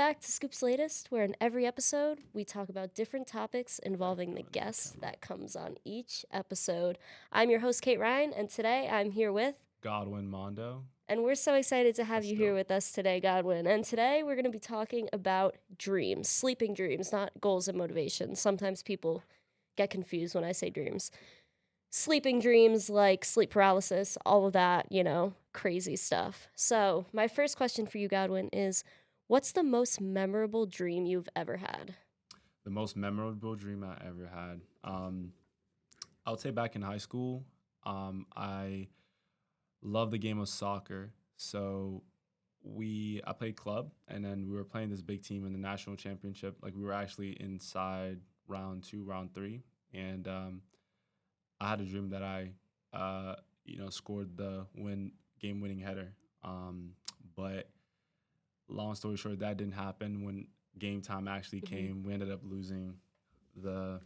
back to Scoop's Latest, where in every episode we talk about different topics involving the guest that comes on each episode. I'm your host, Kate Ryan, and today I'm here with Godwin, Mondo. and we're so excited to have That's you here dope. with us today, Godwin. And today we're going to be talking about dreams, sleeping dreams, not goals and motivation. Sometimes people get confused when I say dreams. Sleeping dreams like sleep paralysis, all of that, crazy stuff. So, my first question for you, Godwin, is what's the most memorable dream you've ever had? The most memorable dream I ever had. I would say back in high school, I loved the game of soccer. So I played club, and then we were playing this big team in the national championship. Like we were actually inside round 2, round 3, and I had a dream that I, scored the game-winning header. But long story short, that didn't happen. When game time actually came, we ended up losing the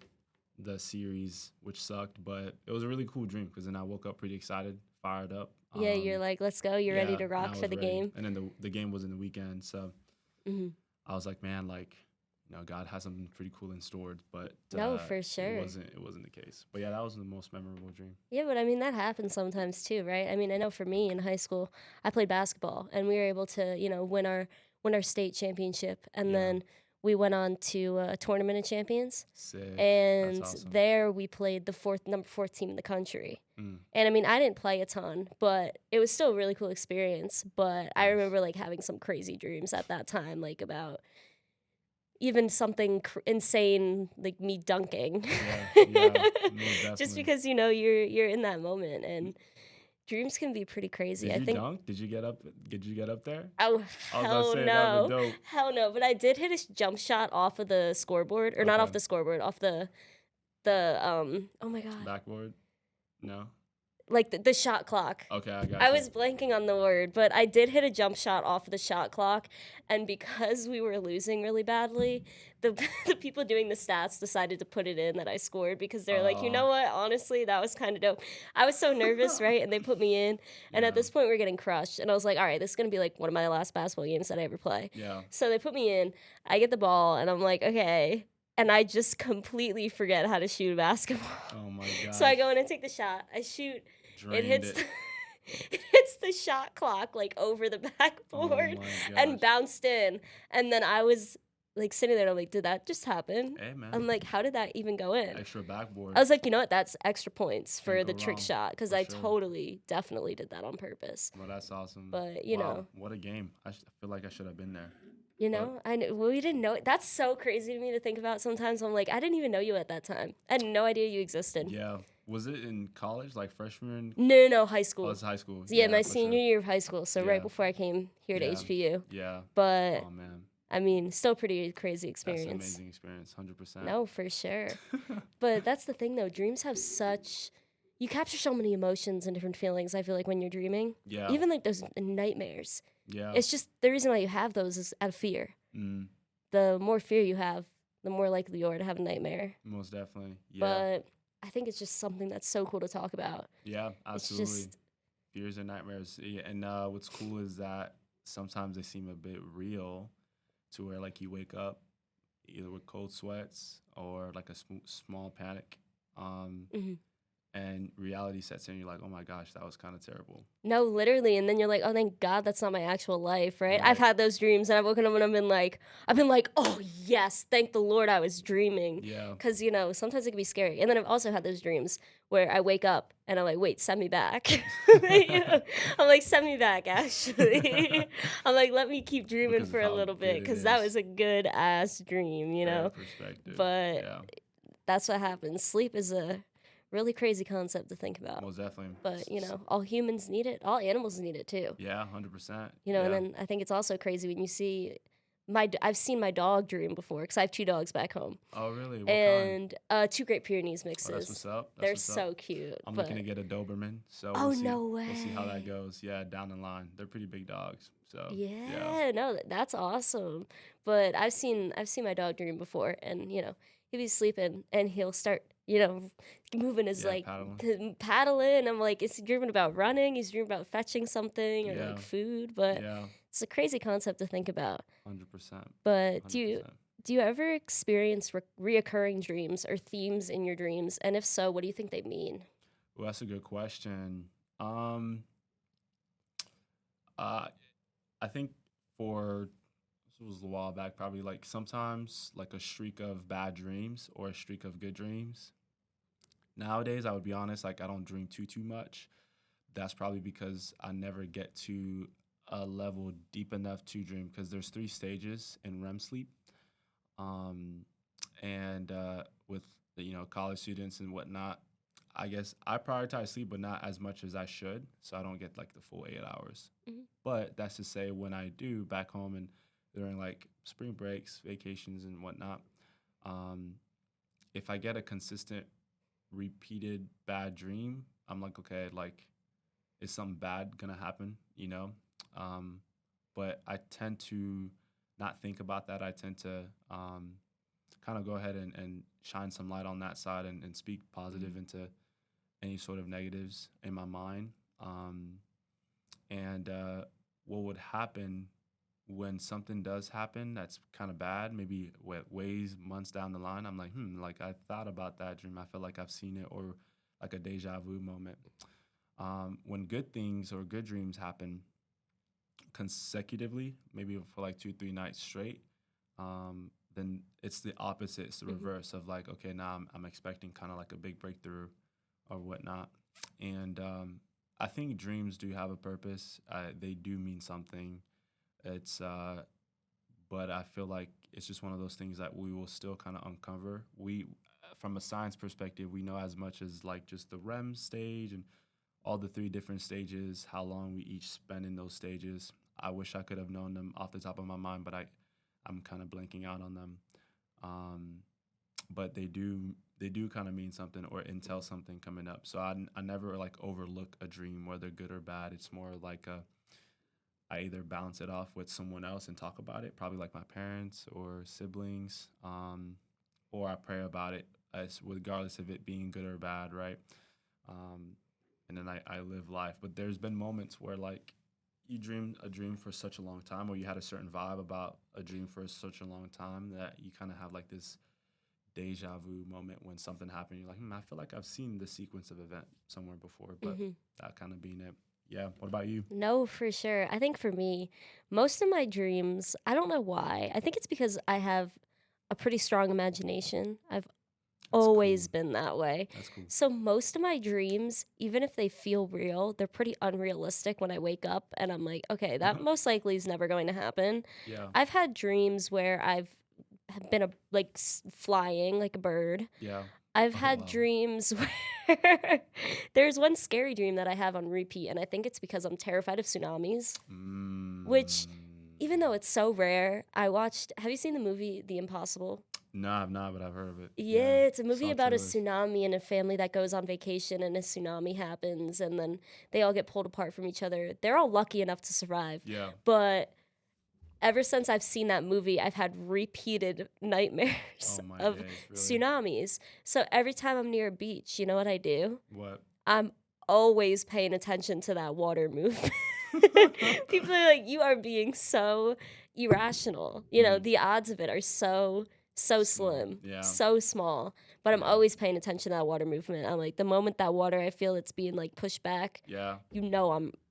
series, which sucked. But it was a really cool dream because then I woke up pretty excited, fired up. Yeah, you're like, let's go. You're ready Yeah, to and I rock for was the ready. game. And then the game was in the weekend, so hmm I was like, man, like, God has something pretty cool in store. But No, for sure. it wasn't the case. But yeah, that was the most memorable dream. Yeah, but I mean, that happens sometimes too, right? I mean, I know for me in high school, I played basketball and we were able to, win our state championship. And Yeah. then we went on to a tournament of champions. Sick. And That's awesome. there we played the number 4 team in the country. Mm. And I mean, I didn't play a ton, but it was still a really cool experience. But I Nice. remember like having some crazy dreams at that time, like about even something insane like me dunking. Yeah, most Just definitely. because you're in that moment, and dreams can be pretty crazy. Did I you think. dunk? Did you get up? Did you get up there? Oh I was about to hell say that would no, be dope. hell no! But I did hit a jump shot off of the scoreboard, or not off Okay. the scoreboard, off the oh my god, Backboard? No. like the shot clock. Okay, I got I you. was blanking on the word, but I did hit a jump shot off of the shot clock, and because we were losing really badly, the the people doing the stats decided to put it in that I scored because they're like, you know what? Honestly, that was kind of dope. I was so nervous, right? And they put me in, and at Yeah. this point, we're getting crushed, and I was like, all right, this is gonna be like one of my last basketball games that I ever play. Yeah. So they put me in. I get the ball, and I'm like, okay. And I just completely forget how to shoot a basketball. Oh my gosh. So I go in and take the shot. I shoot. Drained It hits it. the, it hits the shot clock like over the Oh backboard my and gosh. bounced in. And then I was like sitting there, I'm like, did that just happen? Hey man. I'm like, how did that even go in? Extra backboard. I was like, you know what? That's extra points for Can't the go trick wrong, shot because for I sure. definitely did that on purpose. Well, that's awesome. But, you Wow, know. what a game. I feel like I should have been there. You But know, we didn't know. That's so crazy to me to think about sometimes. I'm like, I didn't even know you at that time. I had no idea you existed. yeah, was it in college, like freshman? No, high Oh, school. it's high school. Yeah, my for senior sure. year of high school. So right Yeah. before I came here to Yeah. HPU. Yeah. But Oh man, I mean, still pretty crazy that's an experience. amazing experience. 100%. No, for sure. But that's the thing, though. Dreams have you capture so many emotions and different feelings, I feel like, when you're dreaming. Yeah. Even like those nightmares. Yeah. It's just the reason why you have those is out of fear. Mm, The more fear you have, the more likely you are to have a nightmare. most definitely. Yeah. But I think it's just something that's so cool to talk about. Yeah, It's absolutely. just, Fears and nightmares. Yeah, and what's cool is that sometimes they seem a bit real, to where like you wake up either with cold sweats or like a small panic, mhm. and reality sets in. You're like, oh my gosh, that was kind of terrible. No, literally, and then you're like, oh, thank God that's not my actual life, right? I've Right. had those dreams, and I've woken up and I've been like, oh yes, thank the Lord I was dreaming, Yeah. because sometimes it can be scary. And then I've also had those dreams where I wake up and I'm like, wait, send me back. I'm like, send me back. Actually, I'm like, let me keep dreaming Because of for a how little good bit, it because that is. was a good ass dream, Fair perspective. But Yeah, that's what happens. Sleep is a really crazy concept to think about. most definitely. But, all humans need it. All animals need it too. Yeah, 100%. And Yeah. then I think it's also crazy when you see I've seen my dog dream before because I have 2 dogs back home. Oh really? What kind? And 2 Great Pyrenees Oh, that's what's mixes. up. That's They're what's up. so cute. I'm but looking to get a Doberman, so Oh, we'll see. no We'll see how way. that goes. Yeah, down the line, they're pretty big dogs. So yeah, no, that's awesome. But I've seen my dog dream before, and he'll be sleeping and he'll start moving his Yeah, like paddling. paddling. I'm like, is he dreaming about running? He's dreaming about fetching something or like Yeah, food. But yeah, it's a crazy concept to think about. 100%, But do you 100%. do you ever experience reoccurring dreams or themes in your dreams? And if so, what do you think they mean? Well, that's a good question. Um, uh, I think for this was a while back, probably like sometimes like a streak of bad dreams or a streak of good dreams. Nowadays, I would be honest, like I don't dream too much. That's probably because I never get to a level deep enough to dream because there's three stages in REM sleep. Um, and with college students and whatnot, I guess I prioritize sleep, but not as much as I should, so I don't get like the full 8 hours. Mhm. But that's to say, when I do back home and during like spring breaks, vacations, and whatnot, um, if I get a consistent, repeated bad dream, I'm like, okay, like is something bad gonna happen? Um, but I tend to not think about that. I tend to kind of go ahead and shine some light on that side and speak positive into any sort of negatives in my mind. Um, and what would happen when something does happen that's kind of bad, maybe ways months down the line, I'm like, like I thought about that dream. I feel like I've seen it, or like a deja vu moment. When good things or good dreams happen consecutively, maybe for like 2, 3 nights straight, then it's the opposite. It's the Mhm. reverse of like, okay, now I'm expecting kind of like a big breakthrough or whatnot. And I think dreams do have a purpose. They do mean something. It's, but I feel like it's just one of those things that we will still kind of uncover. From a science perspective, we know as much as like just the REM stage and all the three different stages, how long we each spend in those stages. I wish I could have known them off the top of my mind, but I'm kind of blanking out on them. Um, but they do kind of mean something or entail something coming up. So I never like overlook a dream, whether good or bad. It's more like I either bounce it off with someone else and talk about it, probably like my parents or siblings, or I pray about it, as regardless of it being good or bad, right? Um, and then I live life. But there's been moments where like you dreamed a dream for such a long time, or you had a certain vibe about a dream for such a long time that you kind of have like this deja vu moment when something happened. You're like, I feel like I've seen the sequence of event somewhere before, but Mhm. that kind of being it. Yeah. What about you? No, for sure. I think for me, most of my dreams, I don't know why. I think it's because I have a pretty strong imagination. I've That's always cool. been that way. That's cool. So most of my dreams, even if they feel real, they're pretty unrealistic when I wake up and I'm like, okay, that most likely is never going to happen. Yeah. I've had dreams where I've have been flying like a bird. Yeah. I've Oh had wow. dreams where there's one scary dream that I have on repeat, and I think it's because I'm terrified of tsunamis, which, Mm. even though it's so rare, I watched. Have you seen the movie The Impossible? No, I've not, but I've heard of it. Yeah. Yeah, it's a movie Saw about a trailers. tsunami and a family that goes on vacation, and a tsunami happens, and then they all get pulled apart from each other. They're all lucky enough to survive, Yeah. but ever since I've seen that movie, I've had repeated nightmares Oh my of days, really? tsunamis. So every time I'm near a beach, you know what I do? What? I'm always paying attention to that water movement. People are like, you are being so irrational. Mm. The odds of it are so Small. slim, Yeah. so small. But I'm Yeah. always paying attention to that water movement. I'm like, the moment that water I feel it's being like pushed back, Yeah.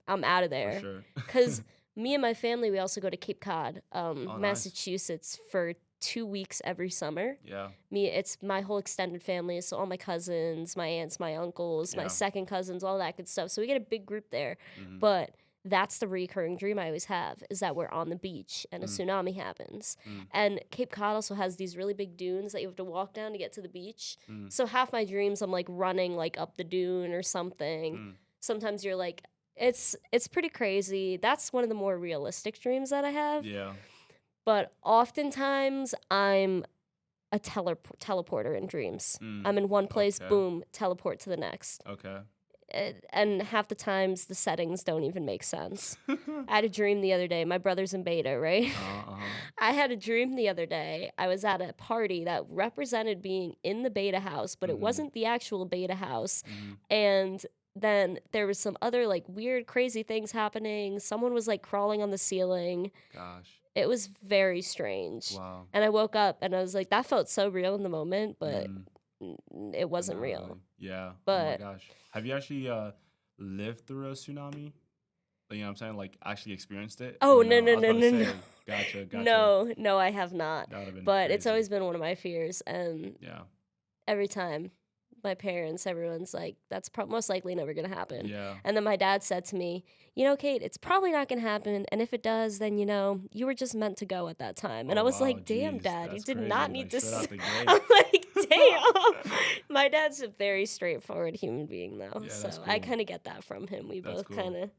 I'm out of For there. sure. Cause me and my family, we also go to Cape Cod, Oh, nice. Massachusetts for 2 weeks every summer. Yeah. It's my whole extended family, so all my cousins, my aunts, my uncles, my Yeah. second cousins, all that good stuff. So we get a big group there. Mm-hmm. But that's the recurring dream I always have, is that we're on the beach and a Mm. tsunami happens. Mm. And Cape Cod also has these really big dunes that you have to walk down to get to the beach. Mm. So half my dreams I'm like running like up the dune or something. Mm. Sometimes you're like, it's pretty crazy. That's one of the more realistic dreams that I have. Yeah. But oftentimes I'm a teleporter in dreams. Mm. I'm in one place, Okay. boom, teleport to the next. Okay. and half the times the settings don't even make sense. I had a dream the other day. My brother's in beta, right? Uh-huh. I had a dream the other day. I was at a party that represented being in the beta house, but it Mhm. wasn't the actual beta house. Mhm. And then there was some other like weird, crazy things happening. Someone was like crawling on the ceiling. Gosh. It was very strange. Wow. And I woke up and I was like, that felt so real in the moment, but Mm. it wasn't Not real. really. Yeah. Oh my But gosh. Have you actually lived through a tsunami? You know what I'm saying? Like actually experienced it oh, or no, no? no, I was no, about to no, no. say, gotcha, gotcha. No, no, I have not. That would have been But it's crazy. always been one of my fears. And Yeah. every time my parents, everyone's like, that's most likely never going to happen. Yeah. And then my dad said to me, Kate, it's probably not going to happen. And if it does, then, you were just meant to go at that time. And Oh I was wow, like, damn, geez, dad, you that's did not crazy. need Like to. straight out the I'm gate. like, damn. My dad's a very straightforward human being, though. Yeah, So that's I cool. kind of get that from him. We That's both cool. kind of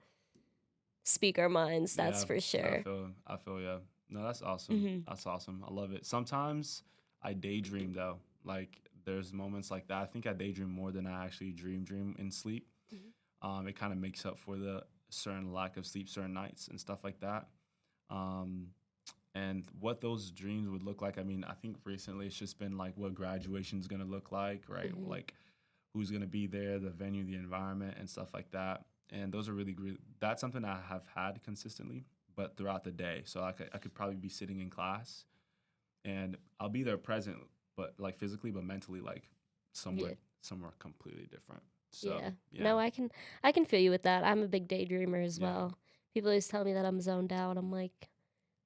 speak our minds, that's Yeah, for sure. I feel yeah. No, that's awesome. Hmm. That's awesome. I love it. Sometimes I daydream though. Like there's moments like that. I think I daydream more than I actually dream in sleep. It kind of makes up for the certain lack of sleep certain nights and stuff like that. Um, and what those dreams would look like. I mean, I think recently it's just been like what graduation's gonna look like, right? Hmm. Like who's gonna be there, the venue, the environment, and stuff like that. And those are really great. That's something I have had consistently, but throughout the day. So I could probably be sitting in class and I'll be there present, but like physically, but mentally, like somewhere, Yeah. somewhere completely different. So Yeah. yeah, No, I can feel you with that. I'm a big daydreamer as yeah, well. People always tell me that I'm zoned out. I'm like,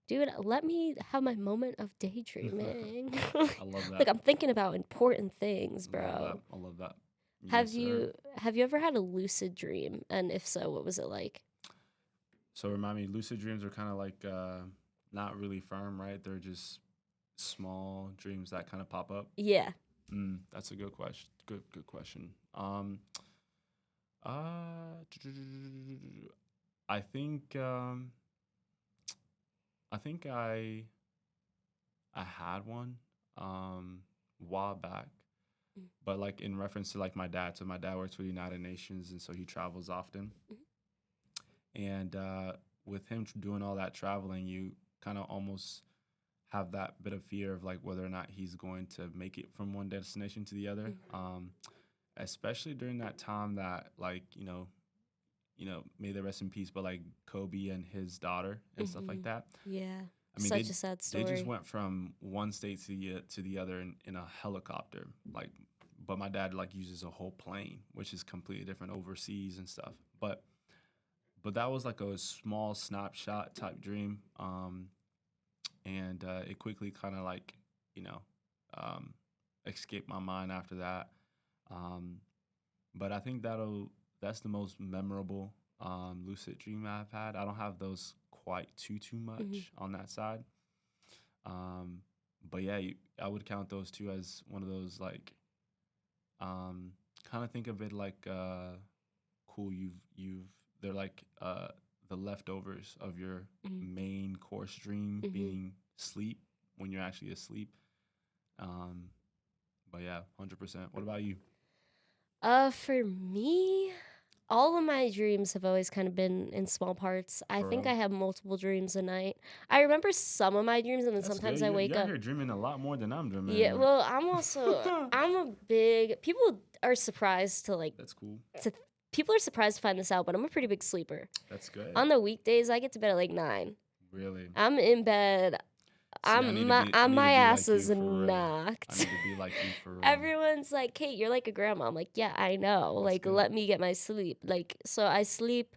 dude, let me have my moment of daydreaming. I love Like that. I'm thinking about important things, I love that. bro. I love that. Yes, Have sir. you have you ever had a lucid dream? And if so, what was it like? So remind me, lucid dreams are kind of like not really firm, right? They're just small dreams that kind of pop up. Yeah. That's a good question. Good question. I think I think I had one a while back, but like in reference to like my dad. So my dad works for the United Nations, and so he travels often. And with him doing all that traveling, you kind of almost have that bit of fear of like whether or not he's going to make it from one destination to the other. Especially during that time that like may they rest in peace, but like Kobe and his daughter and stuff like Mm-hmm. that. Yeah. I mean, Such a sad they just story. went from one state to the other in a helicopter, like. But my dad like uses a whole plane, which is completely different overseas and stuff. But that was like a small snapshot type dream, and it quickly kind of like you know um, escaped my mind after that. Um, but I think that's the most memorable lucid dream I've had. I don't have those quite too Hmm. much on that side. Um, but yeah, I would count those two as one of those like kind of think of it like cool. You've they're like the leftovers of your Hmm. main course dream Hmm. being sleep when you're actually asleep. Um, but yeah, 100%. What about you? For me, all of my dreams have always kind of been in small parts. I For think real? I have multiple dreams a night. I remember some of my dreams, and then That's good. sometimes I wake You're up. here dreaming a lot more than I'm Yeah, dreaming. well, I'm a big people are surprised to like That's cool. to people are surprised to find this out, but I'm a pretty big sleeper. That's good. On the weekdays, I get to bed at like 9. Really. I'm in bed. See, I need to My be ass like is you for real. I knocked. need to be like you for real. Everyone's like, Kate, you're like a grandma. I'm like, yeah, I know. That's Like, good. let me get my sleep. Like, so I sleep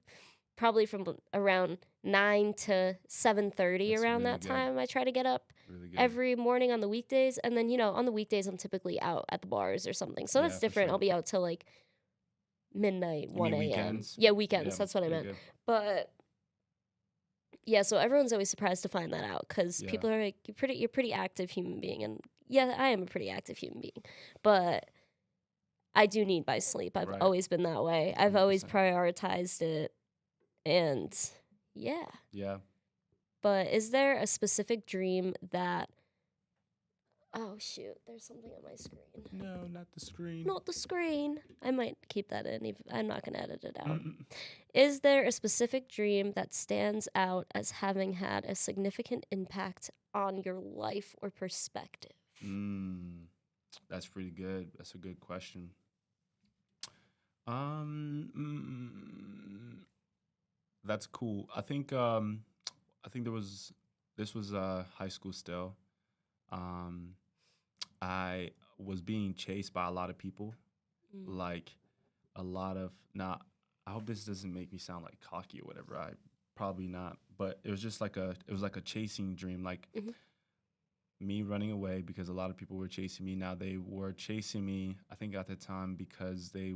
probably from around 9 to 7:30 That's around really that good. time. I try to get up Really good. every morning on the weekdays. And then, on the weekdays, I'm typically out at the bars or something. So Yeah, that's for different. I'll sure. be out till like midnight, You 1 mean a.m. weekends? Yeah, Yeah, weekends. That's what I really meant. good. But yeah, so everyone's always surprised to find that out because Yeah. people are like, you're pretty active human being, and yeah, I am a pretty active human being, but I do need my sleep. I've Right. always been that way. I've always 100%. prioritized it, and yeah. Yeah. But is there a specific dream that Oh shoot, there's something on my screen. No, not the screen. Not the screen. I might keep that in. I'm not gonna edit it out. Mm-mm. Is there a specific dream that stands out as having had a significant impact on your life or perspective? That's pretty good. That's a good question. That's cool. I think this was high school still. Um, I was being chased by a lot of people, Mm. like a lot of now. I hope this doesn't make me sound like cocky or whatever. I probably not, but it was like a chasing dream, like Mhm. me running away because a lot of people were chasing me. Now they were chasing me, I think at the time because they,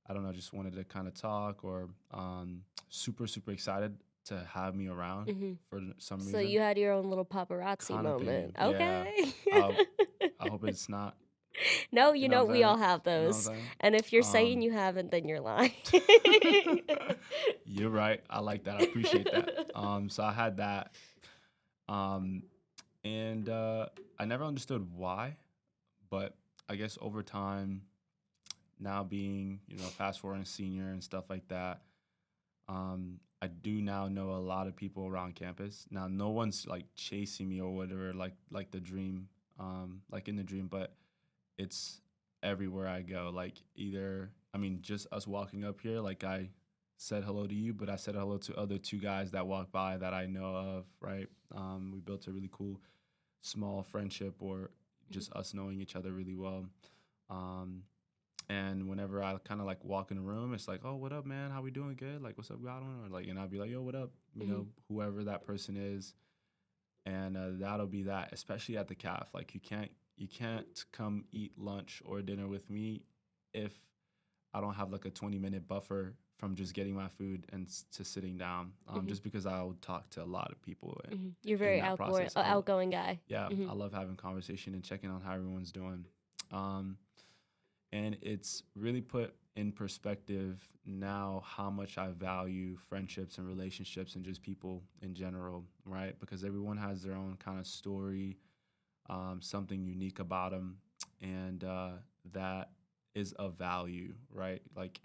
I don't know, just wanted to kind of talk or super excited to have me around Mhm. for some So reason, you had your own little paparazzi kind of moment. thing. Yeah. Okay. Uh, I hope it's not. No, You you know what know I'm we saying? all have You know what I'm those. saying? And if you're saying Um, you haven't, then you're lying. you're right. I like that. I appreciate that. So I had that. Um, and I never understood why, but I guess over time, now being, fast forward and senior and stuff like that, I do now know a lot of people around campus. Now, no one's like chasing me or whatever, like the dream, like in the dream, but it's everywhere I go. Like either, I mean, just us walking up here, like I said hello to you, but I said hello to other two guys that walked by that I know of, right? We built a really cool small friendship or just us knowing each other really well. Um, and whenever I kind of like walk in a room, it's like, oh, what up, man? How we doing? Good. Like, what's up, Godwin? Or like, and I'll be like, yo, what up? Mhm. Whoever that person is, and that'll be that. Especially at the calf, like you can't come eat lunch or dinner with me if I don't have like a 20-minute buffer from just getting my food and to sitting down. Mhm. Just because I would talk to a lot of people Mhm. You're in very that process. outgoing guy. Yeah, Mhm. I love having conversation and checking on how everyone's doing. Um, and it's really put in perspective now how much I value friendships and relationships and just people in general, right? Because everyone has their own kind of story, something unique about them, and that is of value, right? Like,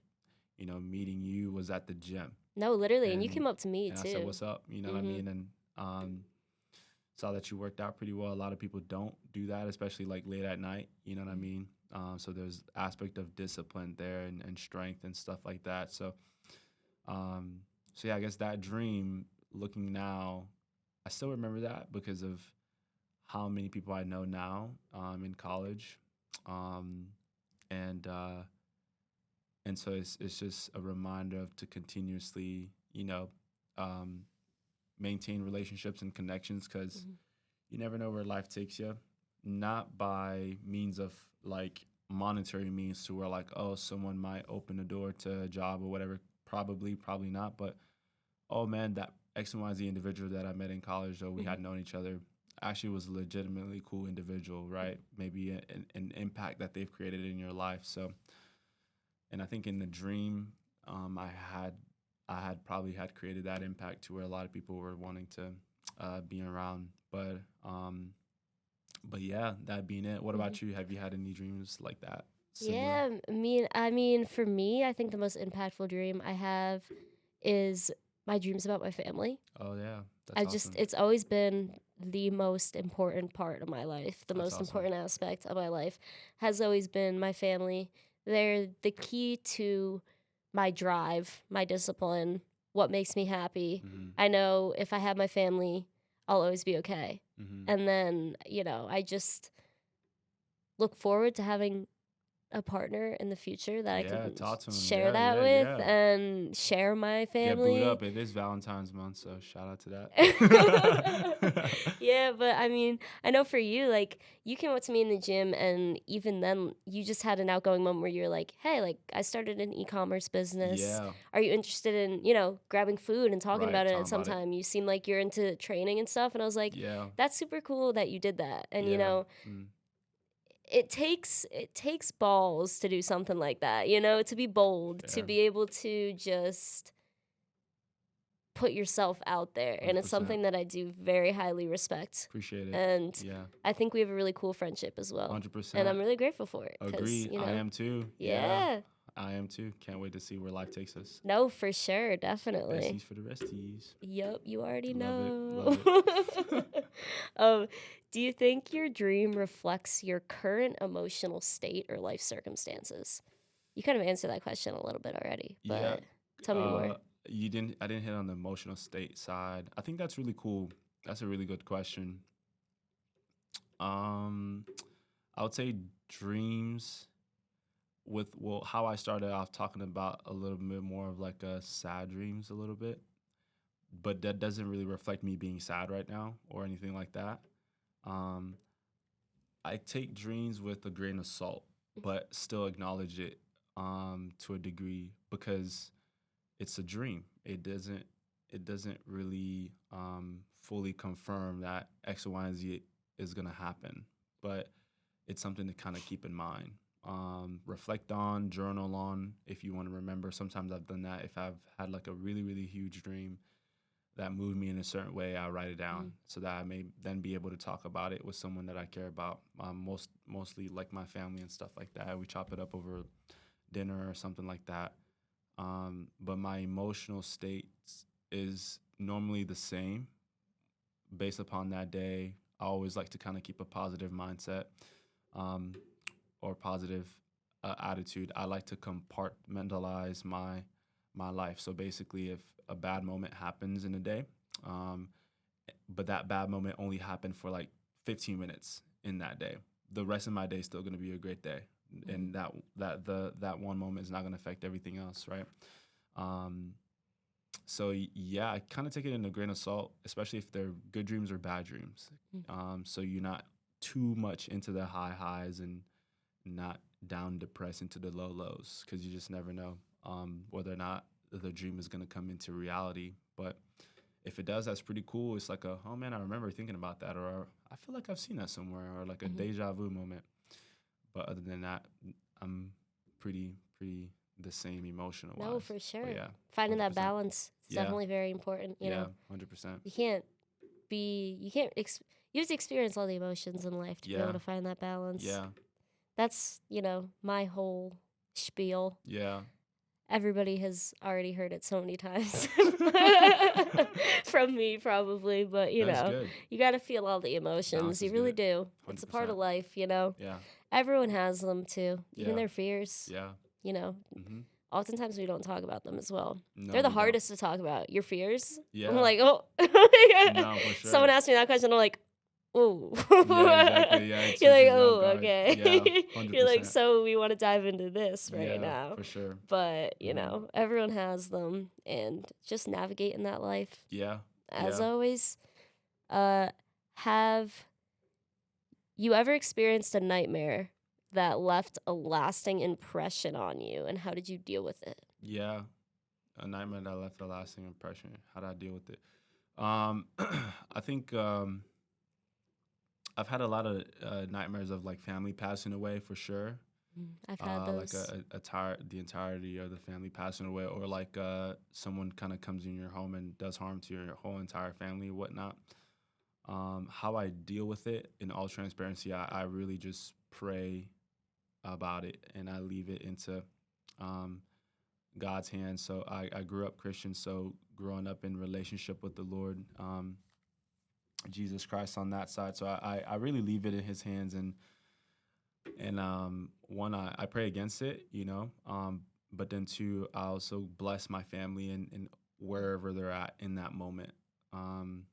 meeting you was at the gym, No, literally, and you and came up to me I said, too. "What's up?" You know what I Mhm. mean? And saw that you worked out pretty well. A lot of people don't do that, especially like late at night. You know what I Mhm. mean? So there's aspect of discipline there and strength and stuff like that. Um, so yeah, I guess that dream. Looking now, I still remember that because of how many people I know now in college, um, and uh, and so it's just a reminder of to continuously, um, maintain relationships and connections because Mhm. you never know where life takes you. Not by means of like monetary means to where like, oh, someone might open a door to a job or whatever. Probably not. But oh man, that X and Y Z individual that I met in college, though we Mhm. had known each other, actually was a legitimately cool individual, right? Maybe an impact that they've created in your life. So, and I think in the dream, I had probably had created that impact to where a lot of people were wanting to be around. But yeah, that being it. What Mhm. about you? Have you had any dreams like that? Similar? Yeah, I mean, for me, I think the most impactful dream I have is my dreams about my family. Oh yeah, that's awesome. It's always been the most important part of my life. The That's most awesome. important aspect of my life has always been my family. They're the key to my drive, my discipline, what makes me happy. Mhm. I know if I have my family, I'll always be okay. Mhm. And then, I just look forward to having a partner in the future that I Yeah, can talk to him. share Yeah, that yeah, with yeah. and share my Get booed family. up. It is Valentine's month, so shout out to that. Yeah, but I mean, I know for you, like, you came up to me in the gym, and even then, you just had an outgoing moment where you're like, hey, like, I started an e commerce business. Yeah, Are you interested in, grabbing food and talking right. about it at Talking some about it. time? You seem like you're into training and stuff. And I was like, Yeah, that's super cool that you did that. And, yeah. Mm. it takes balls to do something like that, to be bold, to Fair. be able to just put yourself out there, and it's 100%. something that I do very highly respect. Appreciate it. And Yeah. I think we have a really cool friendship as well. And 100%. I'm really grateful for it because, Agree. I am too. Yeah. yeah. I am too. Can't wait to see where life takes us. No, for sure, definitely. Besties for the resties. Yep, you already Love it. know. Love it. um, do you think your dream reflects your current emotional state or life circumstances? You kind of answered that question a little bit already, Yeah. but tell me more. I didn't hit on the emotional state side. I think that's really cool. That's a really good question. Um, I would say dreams with how I started off talking about a little bit more of like sad dreams a little bit, but that doesn't really reflect me being sad right now or anything like that. Um, I take dreams with a grain of salt, but still acknowledge it to a degree because it's a dream. It doesn't really fully confirm that X, Y, and Z is gonna happen, but it's something to kind of keep in mind. Reflect on, journal on if you want to remember. Sometimes I've done that. If I've had like a really, really huge dream that moved me in a certain way, I'll write it down so that I may then be able to talk about it with someone that I care about. Mostly like my family and stuff like that. We chop it up over dinner or something like that. But my emotional state is normally the same based upon that day. I always like to kind of keep a positive mindset or positive attitude. I like to compartmentalize my life. So basically, if a bad moment happens in a day, um, but that bad moment only happened for like 15 minutes in that day, the rest of my day is still going to be a great day, and that one moment is not going to affect everything else, right? Um, so yeah, I kind of take it in a grain of salt, especially if they're good dreams or bad dreams. So you're not too much into the high highs and not down depressed into the low lows because you just never know whether or not the dream is going to come into reality. But if it does, that's pretty cool. It's like oh man, I remember thinking about that, or I feel like I've seen that somewhere, or like a deja vu moment. But other than that, I'm pretty the same emotional No, wise. for sure. But yeah, Finding that 100%. balance is Yeah, definitely very important. yeah, 100%. You can't you have to experience all the emotions in life to be able Yeah, to find that balance. yeah, That's, my whole spiel. yeah. Everybody has already heard it so many times from me, probably, but That's good. you got to feel all the Balance emotions. You is really good. do. It's a part of 100%. life. Yeah, Everyone has them too, even yeah, their fears. yeah. You know, Mm-hmm. oftentimes we don't talk about them as well. No, They're the we don't. hardest to talk about. Your fears? I'm Yeah. like, oh. No, for sure. Someone asked me that question, I'm like, oh. Yeah, exactly. Yeah, it You're like, switches you off oh, guard. okay. Yeah, You're like, 100%. so we want to dive into this right Yeah, now. for sure. But, Mhm. everyone has them, and just navigating that life. Yeah, As yeah. always, have you ever experienced a nightmare that left a lasting impression on you, and how did you deal with it? Yeah. A nightmare that left a lasting impression. How did I deal with it? I think I've had a lot of nightmares of like family passing away for sure. I've had Like those. the entirety of the family passing away, or like someone kind of comes in your home and does harm to your whole entire family, whatnot. How I deal with it, in all transparency, I really just pray about it and I leave it into um, God's hands. So I grew up Christian, so growing up in relationship with the Lord, Jesus Christ on that side. So I really leave it in His hands, and one, I pray against it, but then two, I also bless my family and wherever they're at in that moment. Um,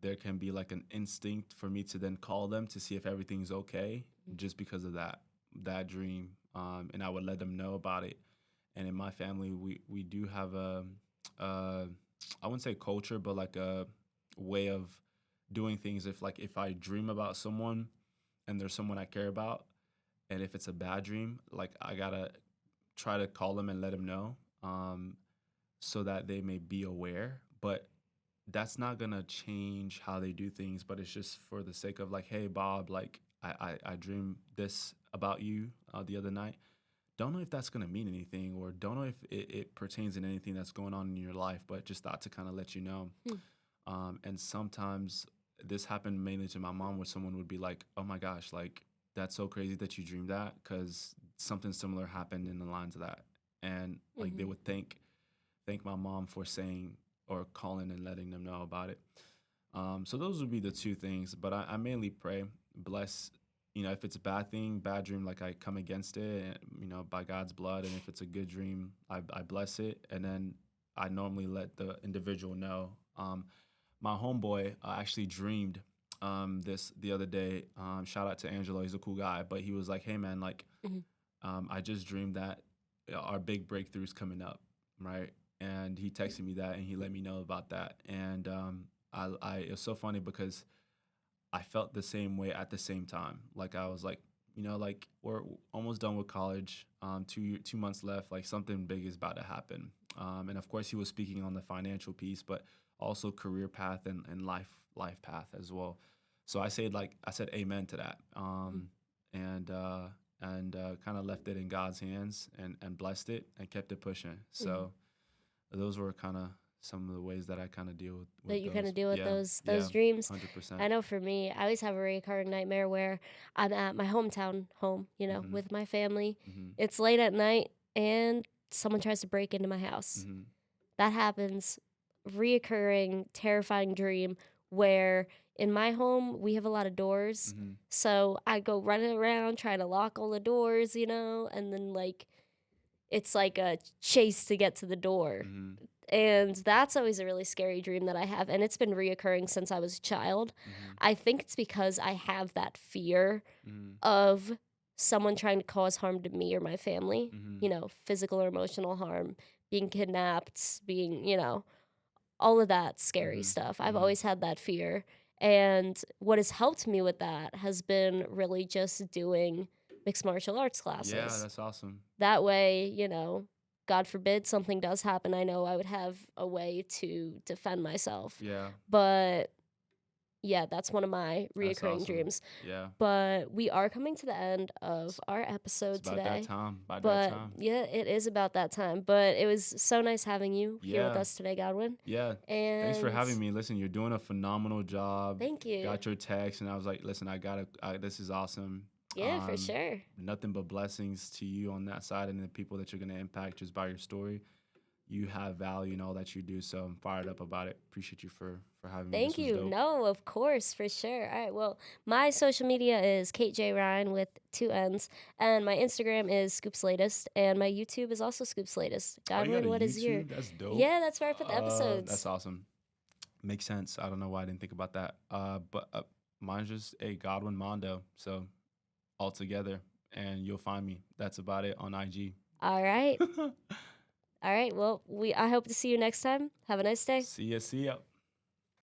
there can be like an instinct for me to then call them to see if everything's okay, just because of that dream, and I would let them know about it. And in my family, we do have uh, I wouldn't say culture, but like a way of doing things. If I dream about someone and there's someone I care about, and if it's a bad dream, like I gotta try to call them and let them know, so that they may be aware. But that's not gonna change how they do things. But it's just for the sake of like, hey Bob, like I dreamed this about you the other night. don't know if that's going to mean anything, or don't know if it pertains in anything that's going on in your life, but just thought to kind of let you know. Hmm. And sometimes this happened mainly to my mom, where someone would be like, "Oh my gosh, like that's so crazy that you dreamed that," because something similar happened in the lines of that, and like they Hmm. would thank my mom for saying or calling and letting them know about it. So those would be the two things. But I mainly pray, bless, if it's a bad thing, bad dream, like I come against it, by God's blood. And if it's a good dream, I bless it. And then I normally let the individual know. My homeboy actually dreamed this the other day. Shout out to Angelo. He's a cool guy. But he was like, hey, man, like, Hmm. I just dreamed that our big breakthrough's coming up, right? And he texted me that and he let me know about that. And it was so funny because I felt the same way at the same time. Like I was like, like we're almost done with college. 2 months left. Like something big is about to happen. And of course, he was speaking on the financial piece, but also career path and life path as well. So I said amen to that. And kind of left it in God's hands and blessed it and kept it pushing. Hmm. So those were kind of some of the ways that I kind of deal That with you kind of those. deal with Yeah, those yeah, dreams. 100%. I know for me, I always have a recurring nightmare where I'm at my hometown home, Mhm, with my family. mhm, It's late at night and someone tries to break into my house. mhm, That happens. Reoccurring, terrifying dream where in my home we have a lot of doors. mhm, So I go running around trying to lock all the doors, and then it's like a chase to get to the door. mhm, And that's always a really scary dream that I have. And it's been reoccurring since I was a child. mhm, I think it's because I have that fear mhm, of someone trying to cause harm to me or my family, mhm, physical or emotional harm, being kidnapped, being, all of that scary mhm, stuff. I've mhm. always had that fear. And what has helped me with that has been really just doing mixed martial arts Yeah, classes. that's awesome. That way, God forbid something does happen, I know I would have a way to defend myself. Yeah, But yeah, that's one of my that's reoccurring awesome. dreams. Yeah, But we are coming to the end of it's, our it's episode about that today. time. About that But time. yeah, it is about that time. But it was so nice having you here with Yeah, us today, Godwin. yeah. Thanks for And having me. Listen, you're doing a phenomenal job. thank you. Got your text, and I was like, listen, this is awesome. Yeah, for Um, sure. Nothing but blessings to you on that side and the people that you're gonna impact just by your story. You have value in all that you do, so I'm fired up about it. Appreciate you for having me. Thank This was you. dope. No, of course, for sure. All right. Well, my social media is Kate J. Ryan with 2 N's, and my Instagram is Scoops Latest, and my YouTube is also Scoops Latest. Oh, you got a Godwin, what is your? YouTube? That's dope. Yeah, that's where I put the That's episodes. awesome. Makes sense. I don't know why I didn't think about that. But mine's just a Godwin Mondo. So all together, and you'll find me. That's about it on IG. All right. All right. Well, I hope to see you next time. Have a nice day. See ya. See ya.